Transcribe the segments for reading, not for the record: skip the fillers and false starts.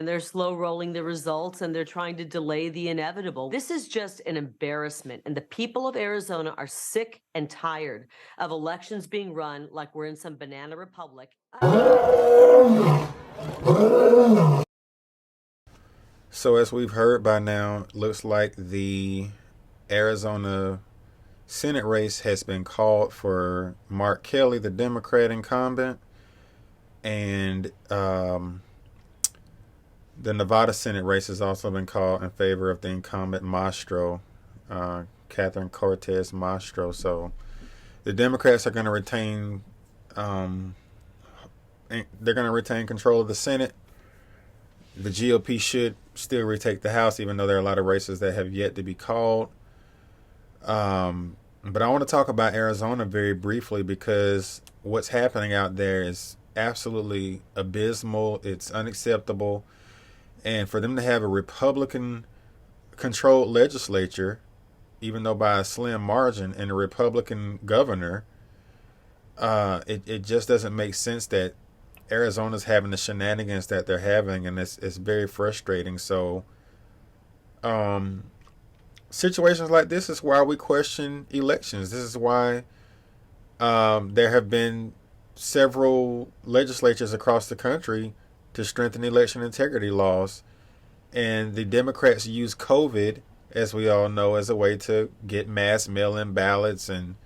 They're slow rolling the results and they're trying to delay the inevitable. This is just an embarrassment. And the people of Arizona are sick and tired of elections being run like we're in some banana republic. So as we've heard by now, looks like the Arizona Senate race has been called for Mark Kelly, the Democrat incumbent, and the Nevada Senate race has also been called in favor of the incumbent Mastro, Catherine Cortez Mastro. So the Democrats are going to retain, they're going to retain control of the Senate. The GOP should still retake the House, even though there are a lot of races that have yet to be called. But I want to talk about Arizona very briefly because what's happening out there is absolutely abysmal. It's unacceptable. And for them to have a Republican-controlled legislature, even though by a slim margin, and a Republican governor, it just doesn't make sense that Arizona's having the shenanigans that they're having, and it's very frustrating. So, situations like this is why we question elections. This is why there have been several legislatures across the country to strengthen election integrity laws, and the Democrats use COVID, as we all know, as a way to get mass mail-in ballots, and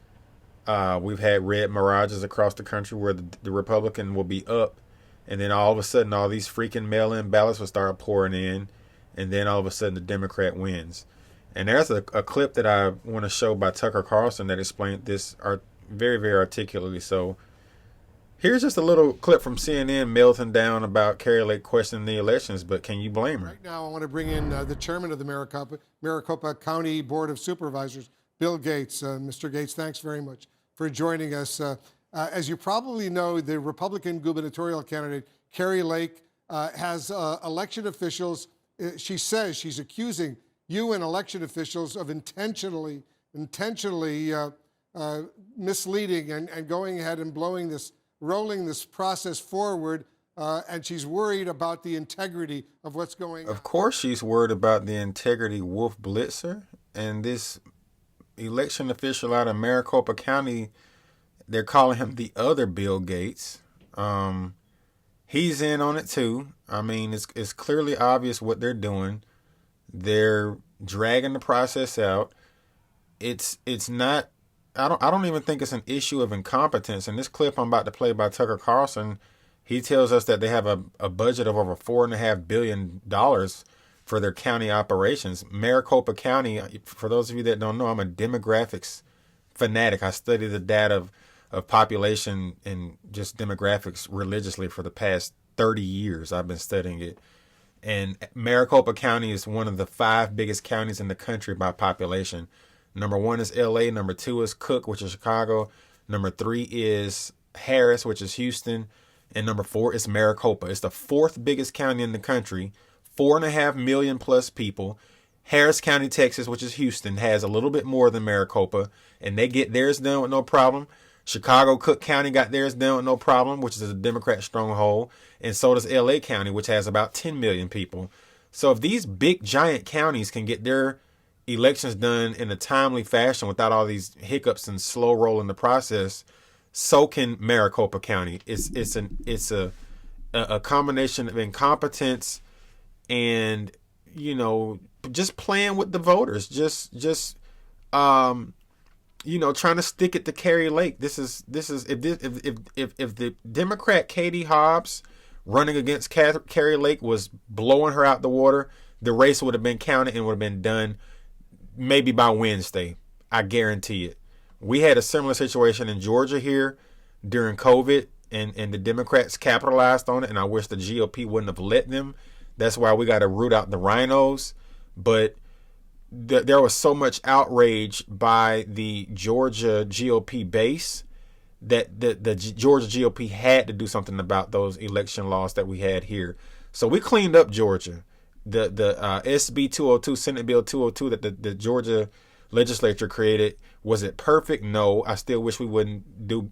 we've had red mirages across the country where the Republican will be up, and then all of a sudden all these freaking mail-in ballots will start pouring in, and then all of a sudden the Democrat wins. And there's a clip that I want to show by Tucker Carlson that explained this very, very articulately. So here's just a little clip from CNN melting down about Kari Lake questioning the elections, but can you blame her? Right now, I want to bring in the chairman of the Maricopa County Board of Supervisors, Bill Gates. Mr. Gates, thanks very much for joining us. As you probably know, the Republican gubernatorial candidate, Kari Lake, has election officials. She says she's accusing you and election officials of intentionally misleading and going ahead and rolling this process forward, and she's worried about the integrity of what's going on. Of course she's worried about the integrity, Wolf Blitzer. And this election official out of Maricopa County, they're calling him the other Bill Gates. He's in on it too. I mean, it's clearly obvious what they're doing. They're dragging the process out. It's not... I don't even think it's an issue of incompetence. In this clip I'm about to play by Tucker Carlson, he tells us that they have a budget of over $4.5 billion for their county operations. Maricopa County, for those of you that don't know, I'm a demographics fanatic. I study the data of population and just demographics religiously for the past 30 years. I've been studying it. And Maricopa County is one of the 5 biggest counties in the country by population. Number 1 is LA. Number 2 is Cook, which is Chicago. Number 3 is Harris, which is Houston. And number 4 is Maricopa. It's the 4th biggest county in the country. 4.5 million plus people. Harris County, Texas, which is Houston, has a little bit more than Maricopa. And they get theirs done with no problem. Chicago, Cook County got theirs done with no problem, which is a Democrat stronghold. And so does LA County, which has about 10 million people. So if these big, giant counties can get their elections done in a timely fashion without all these hiccups and slow rolling the process, so can Maricopa County. It's a combination of incompetence and, you know, just playing with the voters, just trying to stick it to Kari Lake. This is if the Democrat Katie Hobbs running against Kari Lake was blowing her out the water, the race would have been counted and would have been done maybe by Wednesday. I guarantee it. We had a similar situation in Georgia here during COVID, and the Democrats capitalized on it, and I wish the GOP wouldn't have let them. That's why we got to root out the rhinos. But there was so much outrage by the Georgia GOP base that the Georgia GOP had to do something about those election laws that we had here. So we cleaned up Georgia. The SB 202, Senate Bill 202 that the Georgia legislature created, was it perfect? No. I still wish we wouldn't do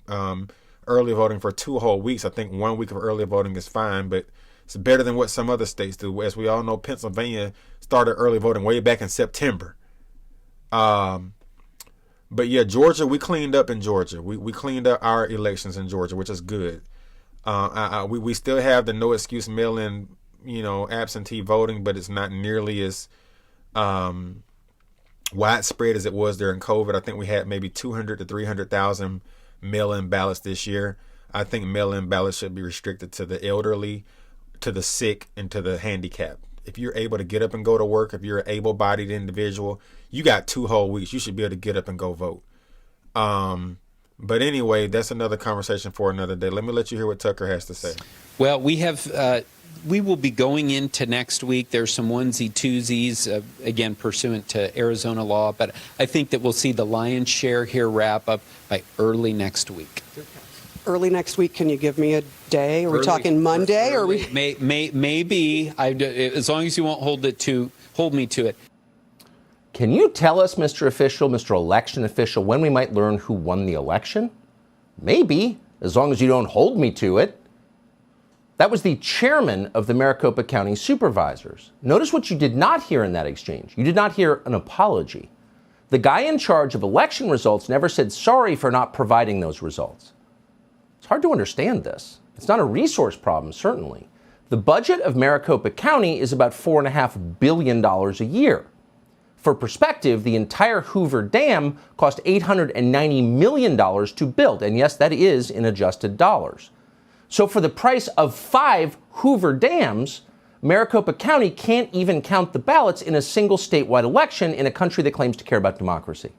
early voting for 2 whole weeks. I think 1 week of early voting is fine, but It's better than what some other states do. As we all know, Pennsylvania started early voting way back in September. But yeah, Georgia, we cleaned up in Georgia. We cleaned up our elections in Georgia, which is good. We still have the no excuse mail-in, absentee voting, but it's not nearly as widespread as it was during COVID. I think we had maybe 200 to 300,000 mail-in ballots this year. I think mail-in ballots should be restricted to the elderly, to the sick, and to the handicapped. If you're able to get up and go to work, if you're an able-bodied individual, you got 2 whole weeks. You should be able to get up and go vote. But anyway, that's another conversation for another day. Let me let you hear what Tucker has to say. Well, we will be going into next week. There's some onesie-twosies, again, pursuant to Arizona law, but I think that we'll see the lion's share here wrap up by early next week. Early next week, can you give me a day? Are we talking Monday? Or we? Maybe. As long as you won't hold me to it. Can you tell us, Mr. Official, Mr. Election Official, when we might learn who won the election? Maybe, as long as you don't hold me to it. That was the chairman of the Maricopa County Supervisors. Notice what you did not hear in that exchange. You did not hear an apology. The guy in charge of election results never said sorry for not providing those results. It's hard to understand this. It's not a resource problem, certainly. The budget of Maricopa County is about $4.5 billion a year. For perspective, the entire Hoover Dam cost $890 million to build. And yes, that is in adjusted dollars. So for the price of 5 Hoover Dams, Maricopa County can't even count the ballots in a single statewide election in a country that claims to care about democracy.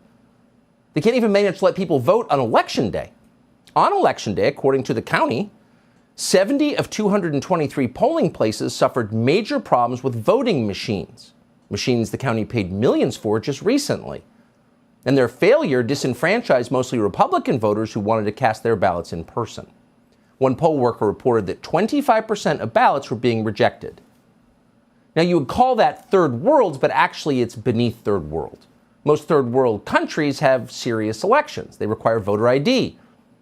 They can't even manage to let people vote on Election Day. On Election Day, according to the county, 70 of 223 polling places suffered major problems with voting machines the county paid millions for just recently. And their failure disenfranchised mostly Republican voters who wanted to cast their ballots in person. One poll worker reported that 25% of ballots were being rejected. Now, you would call that third world, but actually it's beneath third world. Most third world countries have serious elections. They require voter ID.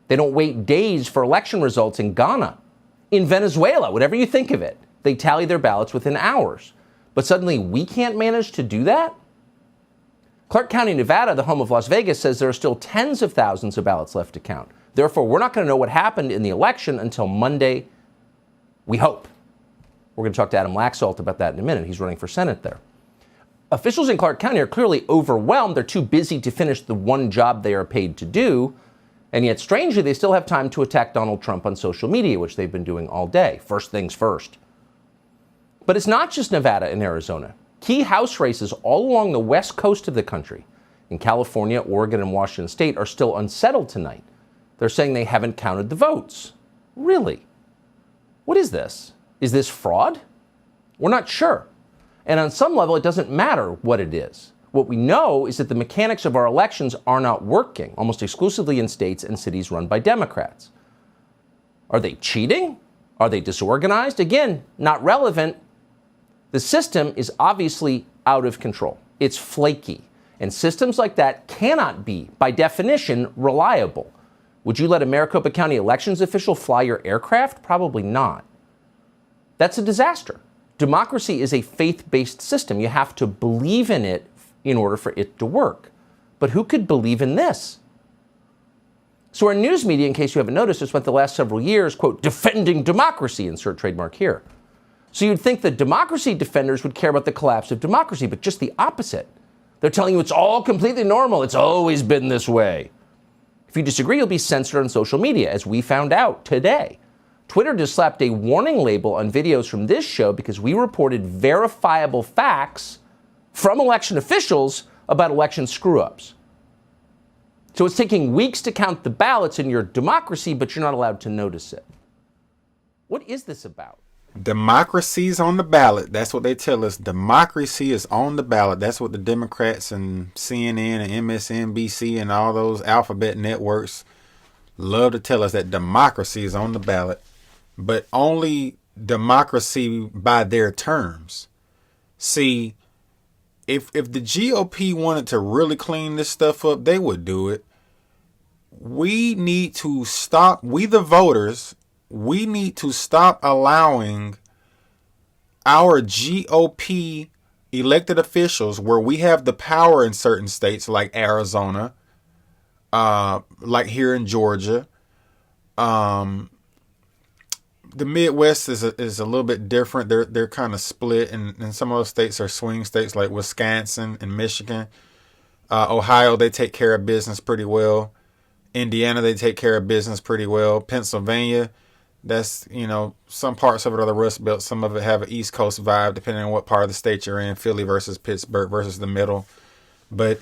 They don't wait days for election results in Ghana. In Venezuela, whatever you think of it, they tally their ballots within hours. But suddenly we can't manage to do that? Clark County, Nevada, the home of Las Vegas, says there are still tens of thousands of ballots left to count. Therefore, we're not going to know what happened in the election until Monday, we hope. We're going to talk to Adam Laxalt about that in a minute. He's running for Senate there. Officials in Clark County are clearly overwhelmed. They're too busy to finish the one job they are paid to do. And yet, strangely, they still have time to attack Donald Trump on social media, which they've been doing all day. First things first. But it's not just Nevada and Arizona. Key House races all along the west coast of the country, in California, Oregon, and Washington state, are still unsettled tonight. They're saying they haven't counted the votes. Really? What is this? Is this fraud? We're not sure. And on some level, it doesn't matter what it is. What we know is that the mechanics of our elections are not working, almost exclusively in states and cities run by Democrats. Are they cheating? Are they disorganized? Again, not relevant. The system is obviously out of control. It's flaky. And systems like that cannot be, by definition, reliable. Would you let a Maricopa County elections official fly your aircraft? Probably not. That's a disaster. Democracy is a faith-based system. You have to believe in it in order for it to work. But who could believe in this? So our news media, in case you haven't noticed, has spent the last several years, quote, defending democracy, insert trademark here. So you'd think that democracy defenders would care about the collapse of democracy, but just the opposite. They're telling you it's all completely normal. It's always been this way. If you disagree, you'll be censored on social media, as we found out today. Twitter just slapped a warning label on videos from this show because we reported verifiable facts from election officials about election screw-ups. So it's taking weeks to count the ballots in your democracy, but you're not allowed to notice it. What is this about? Democracy's on the ballot. That's what they tell us. Democracy is on the ballot. That's what the Democrats and CNN and MSNBC and all those alphabet networks love to tell us, that democracy is on the ballot, but only democracy by their terms. See, if the GOP wanted to really clean this stuff up, they would do it. We need to stop, we the voters, we need to stop allowing our GOP elected officials, where we have the power in certain states like Arizona, like here in Georgia, the Midwest is a little bit different. They're kind of split, and some of those states are swing states like Wisconsin and Michigan. Ohio, they take care of business pretty well. Indiana, they take care of business pretty well. Pennsylvania, that's, some parts of it are the Rust Belt. Some of it have an East Coast vibe, depending on what part of the state you're in. Philly versus Pittsburgh versus the middle. But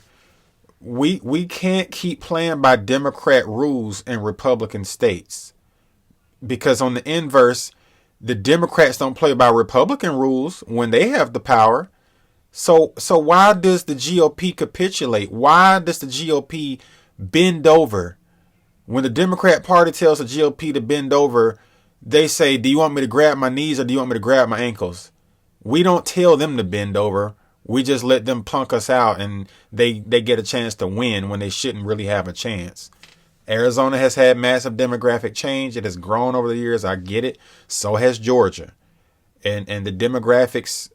we can't keep playing by Democrat rules in Republican states. Because on the inverse, the Democrats don't play by Republican rules when they have the power. So why does the GOP capitulate? Why does the GOP bend over? When the Democrat Party tells the GOP to bend over, they say, do you want me to grab my knees or do you want me to grab my ankles? We don't tell them to bend over. We just let them punk us out, and they get a chance to win when they shouldn't really have a chance. Arizona has had massive demographic change. It has grown over the years. I get it. So has Georgia. And the demographics,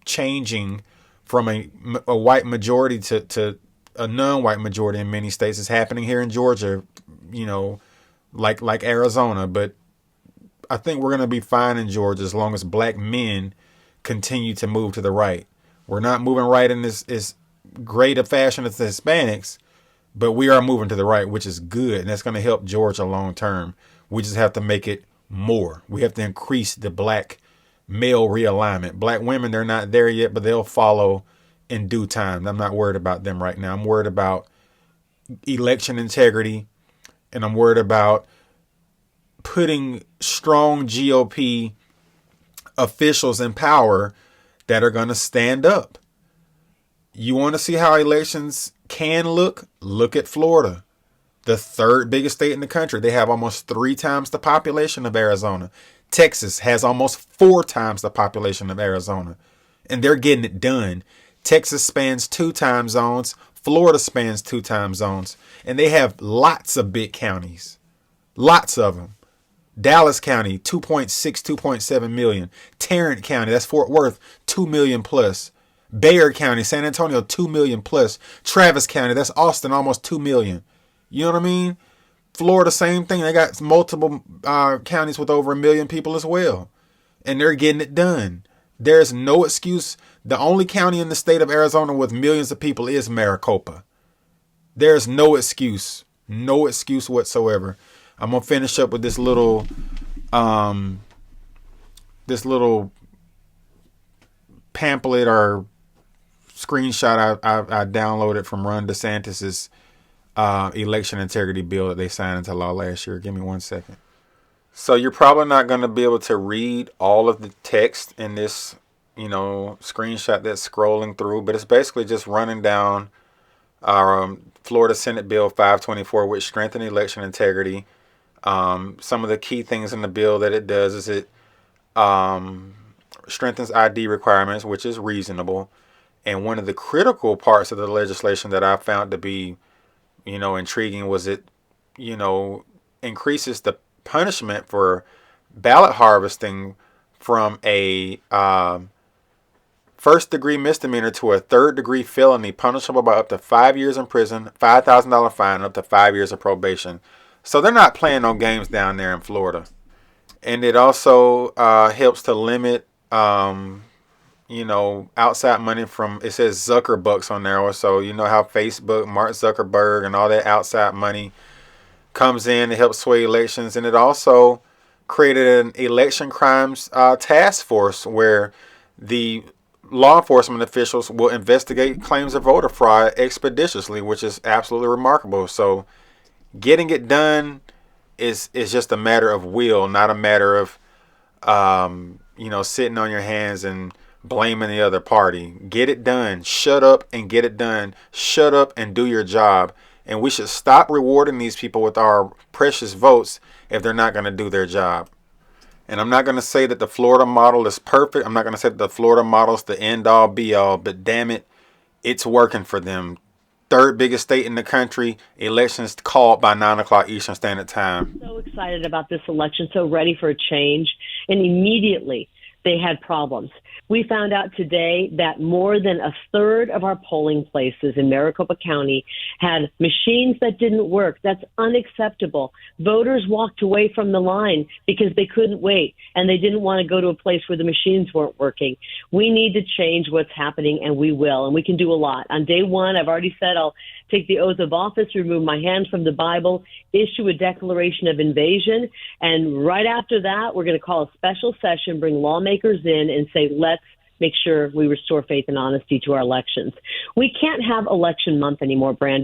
changing from a white majority to a non-white majority in many states is happening here in Georgia, like Arizona. But I think we're going to be fine in Georgia as long as black men continue to move to the right. We're not moving right in this great a fashion as the Hispanics, but we are moving to the right, which is good. And that's going to help Georgia long term. We just have to make it more. We have to increase the black male realignment. Black women, they're not there yet, but they'll follow in due time. I'm not worried about them right now. I'm worried about election integrity, and I'm worried about putting strong GOP officials in power that are going to stand up. You want to see how elections can look? Look at Florida, the third biggest state in the country. They have almost 3 times the population of Arizona. Texas has almost 4 times the population of Arizona, and they're getting it done. Texas spans 2 time zones. Florida spans 2 time zones, and they have lots of big counties, lots of them. Dallas County, 2.6, 2.7 million. Tarrant County, that's Fort Worth, 2 million plus. Bayard County, San Antonio, 2 million plus. Travis County, that's Austin, almost 2 million. You know what I mean? Florida, same thing. They got multiple counties with over 1 million people as well. And they're getting it done. There's no excuse. The only county in the state of Arizona with millions of people is Maricopa. There's no excuse. No excuse whatsoever. I'm going to finish up with this little pamphlet or screenshot I downloaded from Ron DeSantis's election integrity bill that they signed into law last year. Give me 1 second. So you're probably not going to be able to read all of the text in this, screenshot that's scrolling through, but it's basically just running down Florida Senate Bill 524, which strengthens election integrity. Some of the key things in the bill that it does is it strengthens ID requirements, which is reasonable. And one of the critical parts of the legislation that I found to be, intriguing was it, increases the punishment for ballot harvesting from a first-degree misdemeanor to a third-degree felony, punishable by up to 5 years in prison, $5,000 fine, and up to 5 years of probation. So they're not playing no games down there in Florida. And it also helps to limit, outside money from, it says Zuckerbucks on there. Or so, how Facebook, Mark Zuckerberg, and all that outside money comes in to help sway elections. And it also created an election crimes task force where the law enforcement officials will investigate claims of voter fraud expeditiously, which is absolutely remarkable. So getting it done is just a matter of will, not a matter of, sitting on your hands and blaming the other party. Get it done. Shut up and get it done. Shut up and do your job. And we should stop rewarding these people with our precious votes if they're not going to do their job. And I'm not going to say that the Florida model is perfect. I'm not going to say that the Florida model is the end all be all, but damn it, it's working for them. Third biggest state in the country, elections called by 9 o'clock Eastern Standard Time. So excited about this election, so ready for a change. And immediately they had problems. We found out today that more than a third of our polling places in Maricopa County had machines that didn't work. That's unacceptable. Voters walked away from the line because they couldn't wait and they didn't want to go to a place where the machines weren't working. We need to change what's happening, and we will, and we can do a lot. On day one, I've already said I'll take the oath of office, remove my hands from the Bible, issue a declaration of invasion, and right after that, we're going to call a special session, bring lawmakers in, and say, let's make sure we restore faith and honesty to our elections. We can't have election month anymore, Brandon.